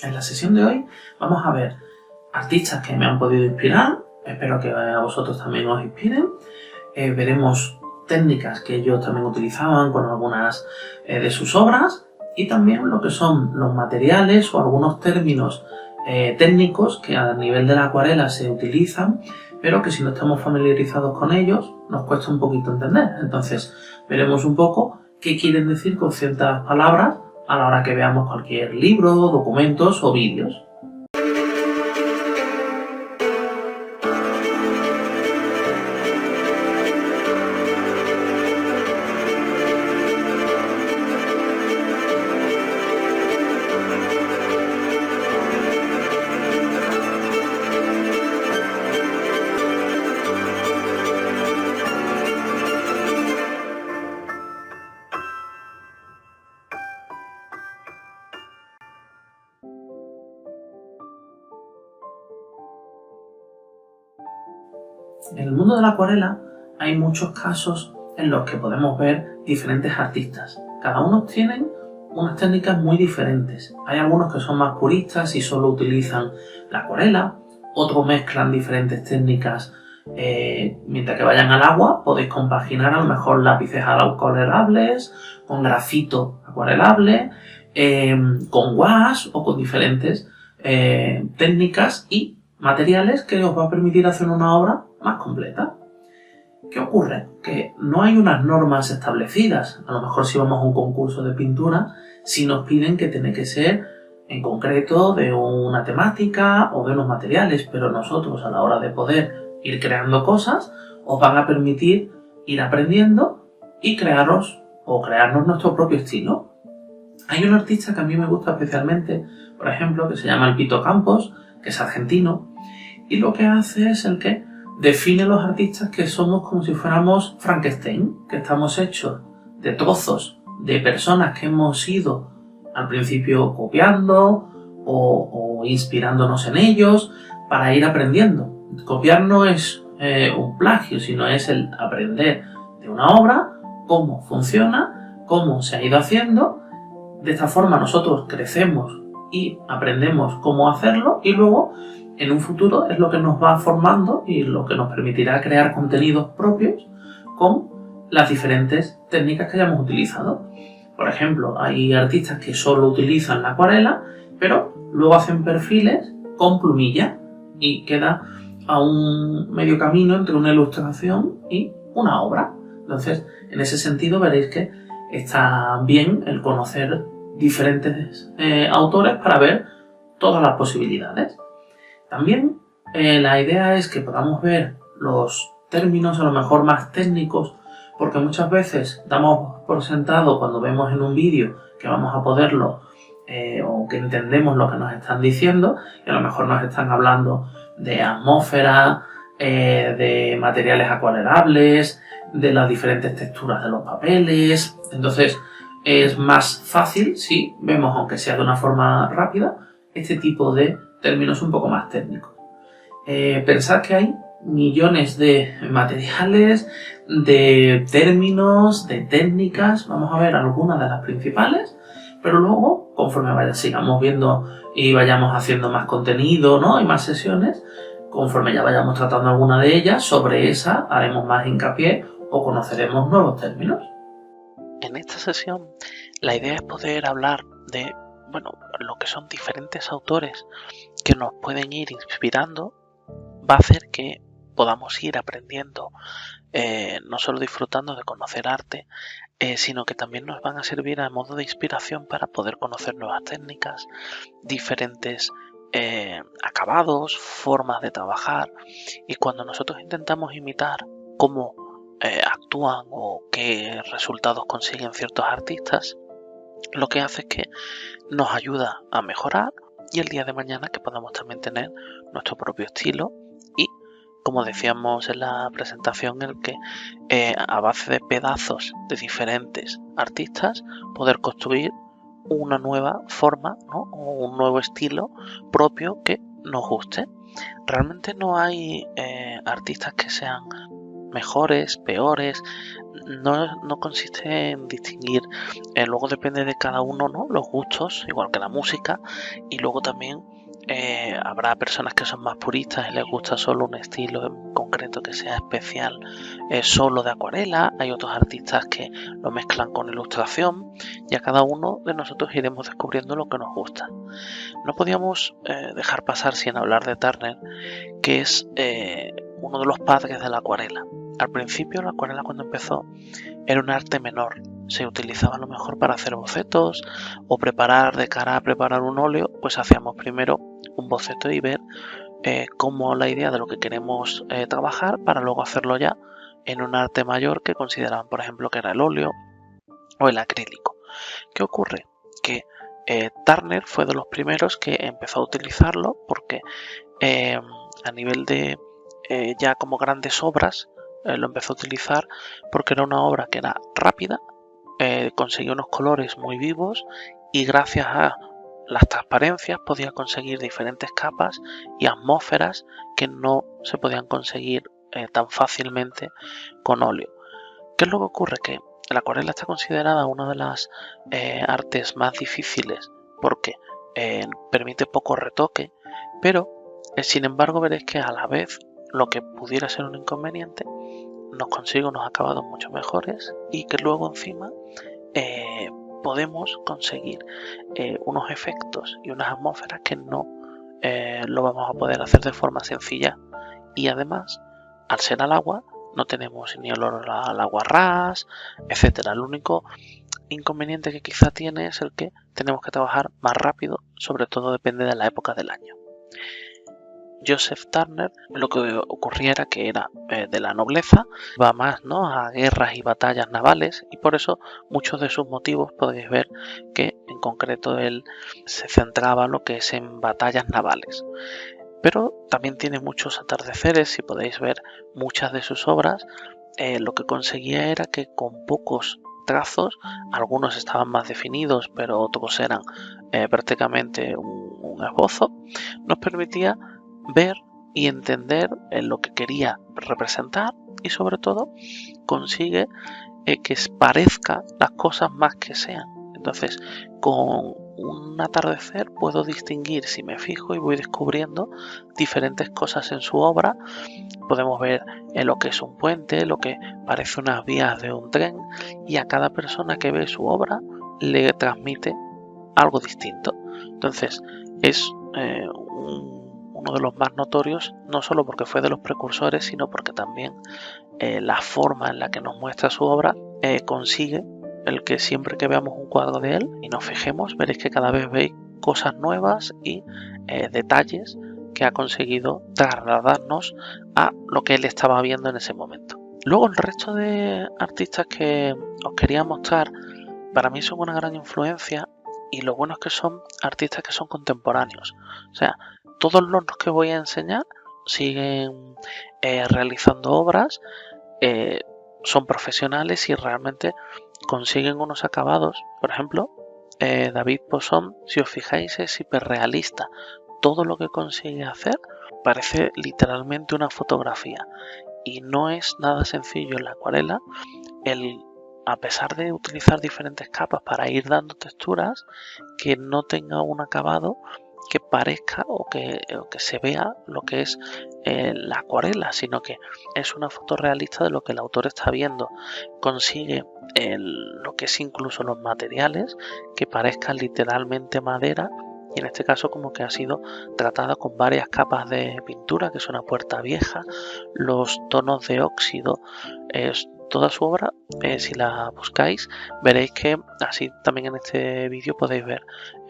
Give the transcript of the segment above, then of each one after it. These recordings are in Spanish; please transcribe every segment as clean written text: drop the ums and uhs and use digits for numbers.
En la sesión de hoy vamos a ver artistas que me han podido inspirar, espero que a vosotros también os inspiren. Veremos técnicas que ellos también utilizaban con algunas de sus obras y también lo que son los materiales o algunos términos técnicos que a nivel de la acuarela se utilizan, pero que si no estamos familiarizados con ellos nos cuesta un poquito entender. Entonces veremos un poco qué quieren decir con ciertas palabras a la hora que veamos cualquier libro, documentos o vídeos. En el mundo de la acuarela hay muchos casos en los que podemos ver diferentes artistas. Cada uno tiene unas técnicas muy diferentes. Hay algunos que son más puristas y solo utilizan la acuarela, otros mezclan diferentes técnicas. Mientras que vayan al agua podéis compaginar a lo mejor lápices acuarelables con grafito acuarelable, con gouache o con diferentes técnicas y materiales que os va a permitir hacer una obra más completa. ¿Qué ocurre? Que no hay unas normas establecidas. A lo mejor si vamos a un concurso de pintura, si nos piden que tiene que ser en concreto de una temática o de unos materiales, pero nosotros a la hora de poder ir creando cosas, os van a permitir ir aprendiendo y crearnos nuestro propio estilo. Hay un artista que a mí me gusta especialmente, por ejemplo, que se llama Alpito Campos, que es argentino, y lo que hace es el que define a los artistas que somos como si fuéramos Frankenstein, que estamos hechos de trozos de personas que hemos ido al principio copiando o inspirándonos en ellos para ir aprendiendo. Copiar no es un plagio, sino es el aprender de una obra, cómo funciona, cómo se ha ido haciendo. De esta forma nosotros crecemos y aprendemos cómo hacerlo y luego en un futuro es lo que nos va formando y lo que nos permitirá crear contenidos propios con las diferentes técnicas que hayamos utilizado. Por ejemplo, hay artistas que solo utilizan la acuarela, pero luego hacen perfiles con plumilla y queda a un medio camino entre una ilustración y una obra. Entonces, en ese sentido veréis que está bien el conocer diferentes autores para ver todas las posibilidades. También la idea es que podamos ver los términos a lo mejor más técnicos, porque muchas veces damos por sentado cuando vemos en un vídeo que vamos a poderlo o que entendemos lo que nos están diciendo, y a lo mejor nos están hablando de atmósfera, de materiales acuarelables, de las diferentes texturas de los papeles. Entonces es más fácil si vemos, aunque sea de una forma rápida, este tipo de términos un poco más técnicos. Pensad que hay millones de materiales, de términos, de técnicas. Vamos a ver algunas de las principales, pero luego, conforme sigamos viendo y vayamos haciendo más contenido, ¿no? Y más sesiones, conforme ya vayamos tratando alguna de ellas, sobre esa haremos más hincapié o conoceremos nuevos términos. En esta sesión, la idea es poder hablar de, lo que son diferentes autores que nos pueden ir inspirando. Va a hacer que podamos ir aprendiendo, no solo disfrutando de conocer arte, sino que también nos van a servir a modo de inspiración para poder conocer nuevas técnicas, diferentes acabados, formas de trabajar. Y cuando nosotros intentamos imitar cómo actúan o qué resultados consiguen ciertos artistas, lo que hace es que nos ayuda a mejorar y el día de mañana que podamos también tener nuestro propio estilo y, como decíamos en la presentación, el que a base de pedazos de diferentes artistas poder construir una nueva forma, ¿no? O un nuevo estilo propio que nos guste. Realmente no hay artistas que sean mejores, peores, no consiste en distinguir, luego depende de cada uno, ¿no? Los gustos, igual que la música, y luego también habrá personas que son más puristas y les gusta solo un estilo en concreto que sea especial, solo de acuarela. Hay otros artistas que lo mezclan con ilustración, y a cada uno de nosotros iremos descubriendo lo que nos gusta. No podíamos dejar pasar sin hablar de Turner, que es uno de los padres de la acuarela. Al principio la acuarela, cuando empezó, era un arte menor. Se utilizaba a lo mejor para hacer bocetos o preparar, de cara a preparar un óleo, pues hacíamos primero un boceto y ver cómo la idea de lo que queremos trabajar, para luego hacerlo ya en un arte mayor que consideraban, por ejemplo, que era el óleo o el acrílico. ¿Qué ocurre? Que Turner fue de los primeros que empezó a utilizarlo porque a nivel de ya como grandes obras lo empezó a utilizar porque era una obra que era rápida, conseguía unos colores muy vivos y gracias a las transparencias podía conseguir diferentes capas y atmósferas que no se podían conseguir tan fácilmente con óleo. ¿Qué es lo que ocurre? Que la acuarela está considerada una de las artes más difíciles porque permite poco retoque, pero sin embargo veréis que a la vez lo que pudiera ser un inconveniente nos consigue unos acabados mucho mejores, y que luego encima podemos conseguir unos efectos y unas atmósferas que no lo vamos a poder hacer de forma sencilla. Y además, al ser al agua, no tenemos ni olor al agua ras, etcétera. El único inconveniente que quizá tiene es el que tenemos que trabajar más rápido, sobre todo depende de la época del año. Joseph Turner, lo que ocurría era que era de la nobleza, va más, ¿no?, a guerras y batallas navales, y por eso muchos de sus motivos podéis ver que en concreto él se centraba en lo que es en batallas navales. Pero también tiene muchos atardeceres. Si podéis ver muchas de sus obras, lo que conseguía era que con pocos trazos, algunos estaban más definidos pero otros eran prácticamente un esbozo, nos permitía ver y entender lo que quería representar, y sobre todo consigue que parezca las cosas más que sean. Entonces, con un atardecer puedo distinguir, si me fijo y voy descubriendo diferentes cosas en su obra. Podemos ver lo que es un puente, lo que parece unas vías de un tren, y a cada persona que ve su obra le transmite algo distinto. Entonces, es uno de los más notorios, no solo porque fue de los precursores, sino porque también la forma en la que nos muestra su obra consigue el que siempre que veamos un cuadro de él y nos fijemos, veréis que cada vez veis cosas nuevas y detalles que ha conseguido trasladarnos a lo que él estaba viendo en ese momento. Luego, el resto de artistas que os quería mostrar para mí son una gran influencia, y lo bueno es que son artistas que son contemporáneos. O sea, todos los que voy a enseñar siguen realizando obras, son profesionales y realmente consiguen unos acabados. Por ejemplo, David Poisson, si os fijáis, es hiperrealista. Todo lo que consigue hacer parece literalmente una fotografía, y no es nada sencillo en la acuarela a pesar de utilizar diferentes capas para ir dando texturas, que no tenga un acabado que parezca o que se vea lo que es la acuarela, sino que es una foto realista de lo que el autor está viendo. Consigue lo que es incluso los materiales que parezcan literalmente madera, y en este caso como que ha sido tratada con varias capas de pintura, que es una puerta vieja, los tonos de óxido. Toda su obra, si la buscáis, veréis que así también en este vídeo podéis ver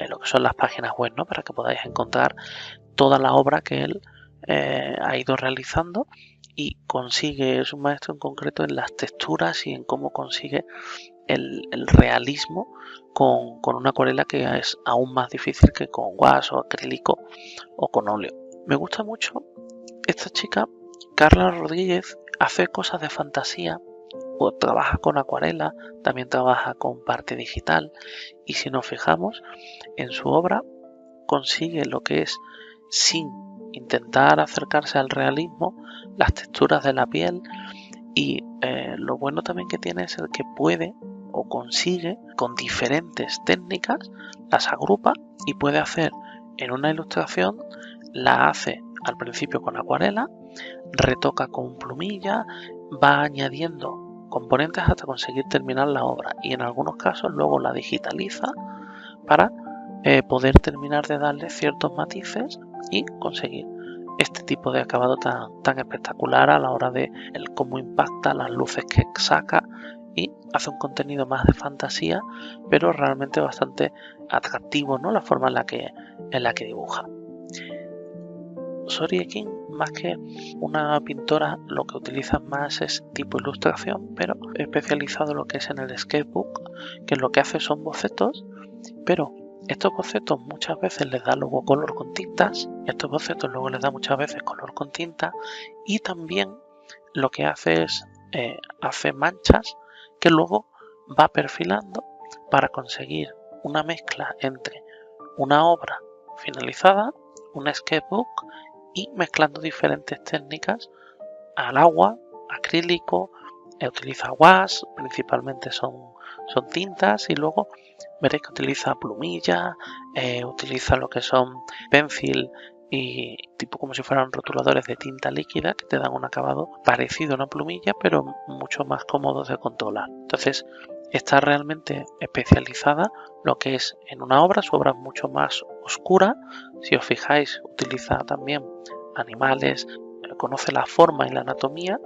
lo que son las páginas web, ¿no?, para que podáis encontrar toda la obra que él ha ido realizando, y consigue, es un maestro en concreto en las texturas y en cómo consigue el realismo con una acuarela que es aún más difícil que con gouache o acrílico o con óleo. Me gusta mucho esta chica, Carla Rodríguez. Hace cosas de fantasía, o trabaja con acuarela, también trabaja con parte digital, y si nos fijamos en su obra consigue lo que es, sin intentar acercarse al realismo, las texturas de la piel Y lo bueno también que tiene es el que puede o consigue con diferentes técnicas, las agrupa y puede hacer en una ilustración, la hace al principio con acuarela, retoca con plumilla, va añadiendo componentes hasta conseguir terminar la obra y en algunos casos luego la digitaliza para poder terminar de darle ciertos matices y conseguir este tipo de acabado tan espectacular a la hora de cómo impacta, las luces que saca y hace un contenido más de fantasía, pero realmente bastante atractivo, ¿no? La forma en la que dibuja. Sori Ekin, más que una pintora, lo que utiliza más es tipo ilustración, pero especializado en lo que es en el sketchbook, que lo que hace son bocetos, pero estos bocetos muchas veces les da luego color con tintas, estos bocetos luego les da muchas veces color con tinta y también lo que hace es hace manchas que luego va perfilando para conseguir una mezcla entre una obra finalizada, un sketchbook y mezclando diferentes técnicas al agua, acrílico, utiliza gouache, principalmente son tintas y luego veréis que utiliza plumilla, utiliza lo que son pencil y tipo como si fueran rotuladores de tinta líquida que te dan un acabado parecido a una plumilla pero mucho más cómodo de controlar. Entonces está realmente especializada lo que es en una obra, su obra es mucho más oscura, si os fijáis utiliza también animales, conoce la forma y la anatomía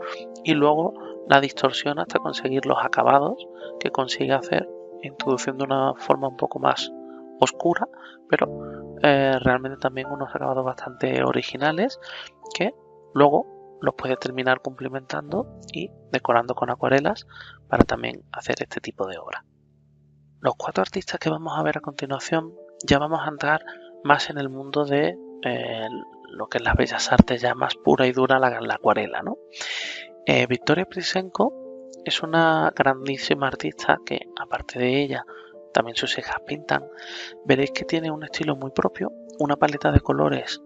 y luego la distorsiona hasta conseguir los acabados que consigue hacer introduciendo una forma un poco más oscura, pero realmente también unos acabados bastante originales que luego los puede terminar complementando y decorando con acuarelas para también hacer este tipo de obra. Los 4 artistas que vamos a ver a continuación ya vamos a entrar más en el mundo de lo que es las bellas artes ya más pura y dura, la acuarela, ¿no? Victoria Priscenko es una grandísima artista que, aparte de ella, también sus hijas pintan. Veréis que tiene un estilo muy propio, una paleta de colores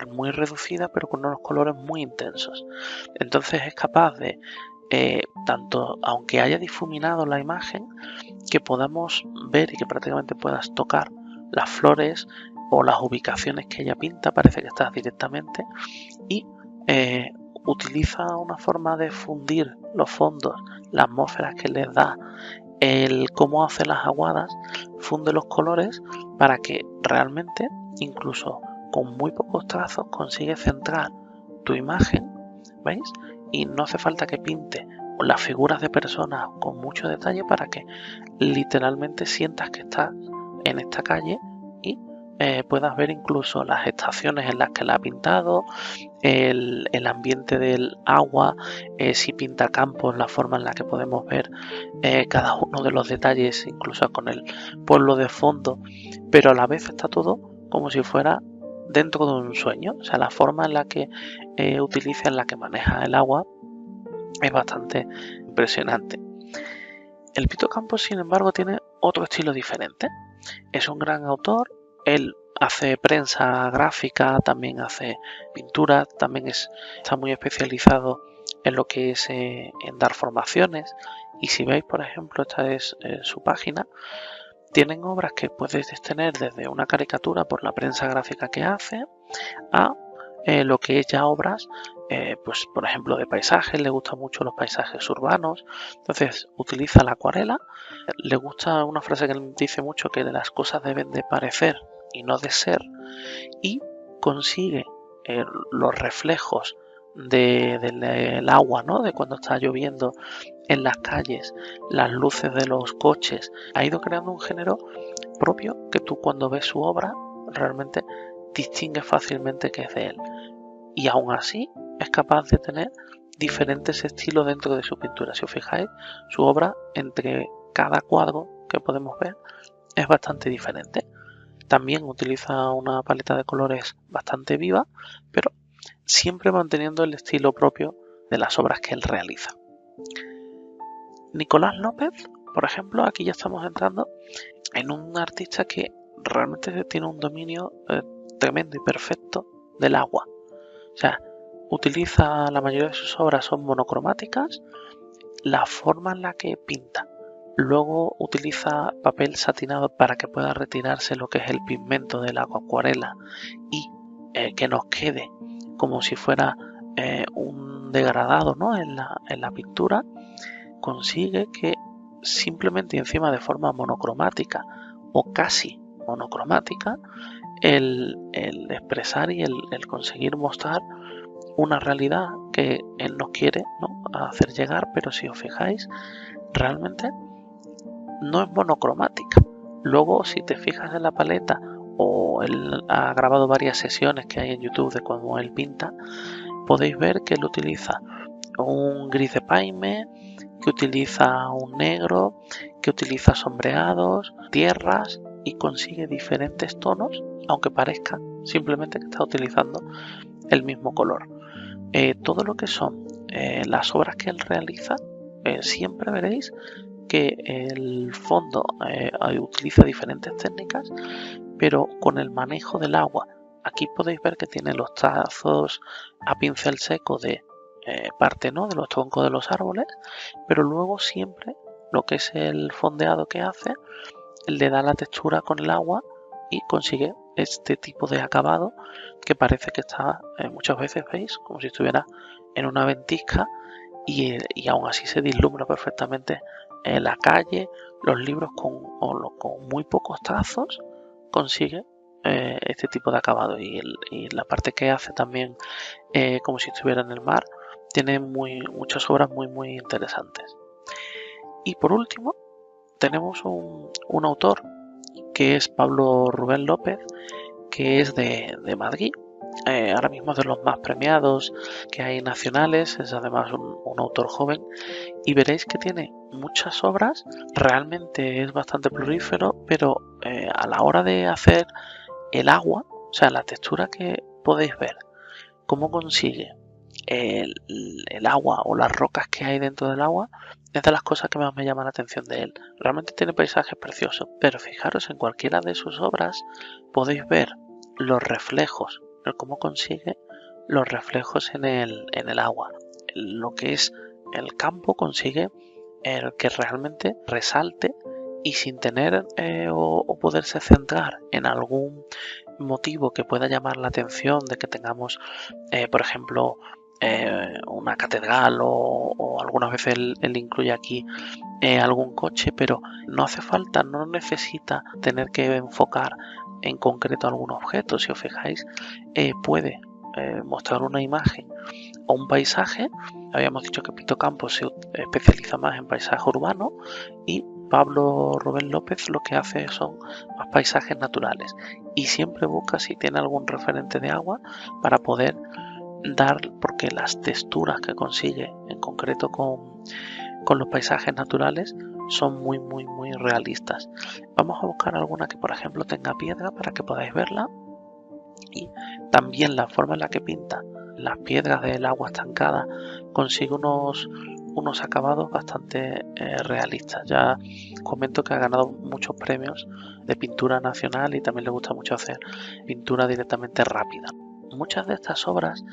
muy reducida, pero con unos colores muy intensos. Entonces es capaz de, tanto aunque haya difuminado la imagen, que podamos ver y que prácticamente puedas tocar las flores o las ubicaciones que ella pinta, parece que estás directamente, y utiliza una forma de fundir los fondos, las atmósferas que les da, el cómo hace las aguadas, funde los colores para que realmente, incluso con muy pocos trazos, consigue centrar tu imagen, ¿veis? Y no hace falta que pinte las figuras de personas con mucho detalle para que literalmente sientas que estás en esta calle y puedas ver incluso las estaciones en las que la ha pintado, el ambiente del agua, si pinta campos, la forma en la que podemos ver cada uno de los detalles, incluso con el pueblo de fondo, pero a la vez está todo como si fuera dentro de un sueño. O sea, la forma en la que utiliza, en la que maneja el agua, es bastante impresionante. El Pito Campos, sin embargo, tiene otro estilo diferente. Es un gran autor, él hace prensa gráfica, también hace pintura, también está muy especializado en lo que es en dar formaciones. Y si veis, por ejemplo, esta es su página, tienen obras que puedes tener desde una caricatura por la prensa gráfica que hace a lo que es ya obras, pues por ejemplo de paisajes, le gustan mucho los paisajes urbanos, entonces utiliza la acuarela, le gusta una frase que él dice mucho, que las cosas deben de parecer y no de ser, y consigue los reflejos del agua, ¿no? De cuando está lloviendo en las calles, las luces de los coches, ha ido creando un género propio que tú cuando ves su obra realmente distingue fácilmente que es de él, y aún así es capaz de tener diferentes estilos dentro de su pintura. Si os fijáis, su obra entre cada cuadro que podemos ver es bastante diferente. También utiliza una paleta de colores bastante viva, pero siempre manteniendo el estilo propio de las obras que él realiza. Nicolás López, por ejemplo, aquí ya estamos entrando en un artista que realmente tiene un dominio tremendo y perfecto del agua. O sea, utiliza, la mayoría de sus obras son monocromáticas, la forma en la que pinta. Luego utiliza papel satinado para que pueda retirarse lo que es el pigmento de la acuarela y que nos quede como si fuera un degradado, ¿no? en la pintura. Consigue que simplemente y encima de forma monocromática o casi monocromática el expresar y el conseguir mostrar una realidad que él nos quiere, ¿no?, hacer llegar, pero si os fijáis realmente no es monocromática. Luego, si te fijas en la paleta, o él ha grabado varias sesiones que hay en YouTube de cómo él pinta, podéis ver que él utiliza un gris de paime, que utiliza un negro, que utiliza sombreados, tierras, y consigue diferentes tonos, aunque parezca simplemente que está utilizando el mismo color. Todo lo que son las obras que él realiza, siempre veréis que el fondo utiliza diferentes técnicas, pero con el manejo del agua. Aquí podéis ver que tiene los trazos a pincel seco de parte, ¿no?, de los troncos de los árboles, pero luego siempre lo que es el fondeado que hace le da la textura con el agua y consigue este tipo de acabado que parece que está, muchas veces veis, como si estuviera en una ventisca, y aún así se vislumbra perfectamente la calle, los libros con muy pocos trazos consigue este tipo de acabado, y la parte que hace también como si estuviera en el mar tiene muchas obras muy interesantes. Y por último tenemos un autor que es Pablo Rubén López, que es de Madrid. Ahora mismo es de los más premiados que hay nacionales, es además un autor joven, y veréis que tiene muchas obras, realmente es bastante prolífero, pero a la hora de hacer el agua, o sea, la textura que podéis ver, cómo consigue el agua o las rocas que hay dentro del agua, es de las cosas que más me llama la atención de él. Realmente tiene paisajes preciosos, pero fijaros, en cualquiera de sus obras podéis ver los reflejos, cómo consigue los reflejos en el agua. Lo que es el campo consigue el que realmente resalte, y sin tener o poderse centrar en algún motivo que pueda llamar la atención, de que tengamos por ejemplo una catedral, o algunas veces él incluye aquí algún coche, pero no hace falta, no necesita tener que enfocar en concreto algún objeto. Si os fijáis, puede mostrar una imagen o un paisaje. Habíamos dicho que Pito Campos se especializa más en paisaje urbano, y Pablo Rubén López lo que hace son más paisajes naturales, y siempre busca si tiene algún referente de agua para poder dar, porque las texturas que consigue en concreto con los paisajes naturales son muy realistas. Vamos a buscar alguna que por ejemplo tenga piedra para que podáis verla, y también la forma en la que pinta las piedras del agua estancada consigue unos acabados bastante realistas. Ya comento que ha ganado muchos premios de pintura nacional, y también le gusta mucho hacer pintura directamente rápida. Muchas de estas obras,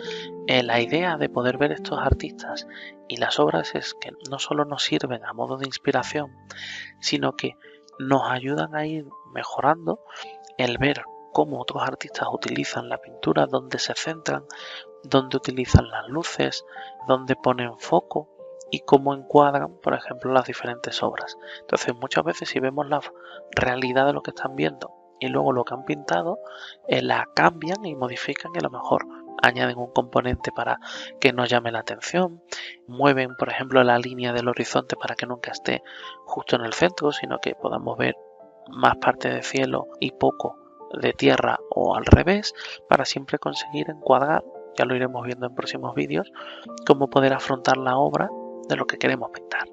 la idea de poder ver estos artistas y las obras es que no solo nos sirven a modo de inspiración, sino que nos ayudan a ir mejorando el ver cómo otros artistas utilizan la pintura, dónde se centran, dónde utilizan las luces, dónde ponen foco y cómo encuadran, por ejemplo, las diferentes obras. Entonces, muchas veces, si vemos la realidad de lo que están viendo y luego lo que han pintado, la cambian y modifican, y a lo mejor añaden un componente para que nos llame la atención, mueven, por ejemplo, la línea del horizonte para que nunca esté justo en el centro, sino que podamos ver más parte de cielo y poco de tierra, o al revés, para siempre conseguir encuadrar, ya lo iremos viendo en próximos vídeos, cómo poder afrontar la obra de lo que queremos pintar.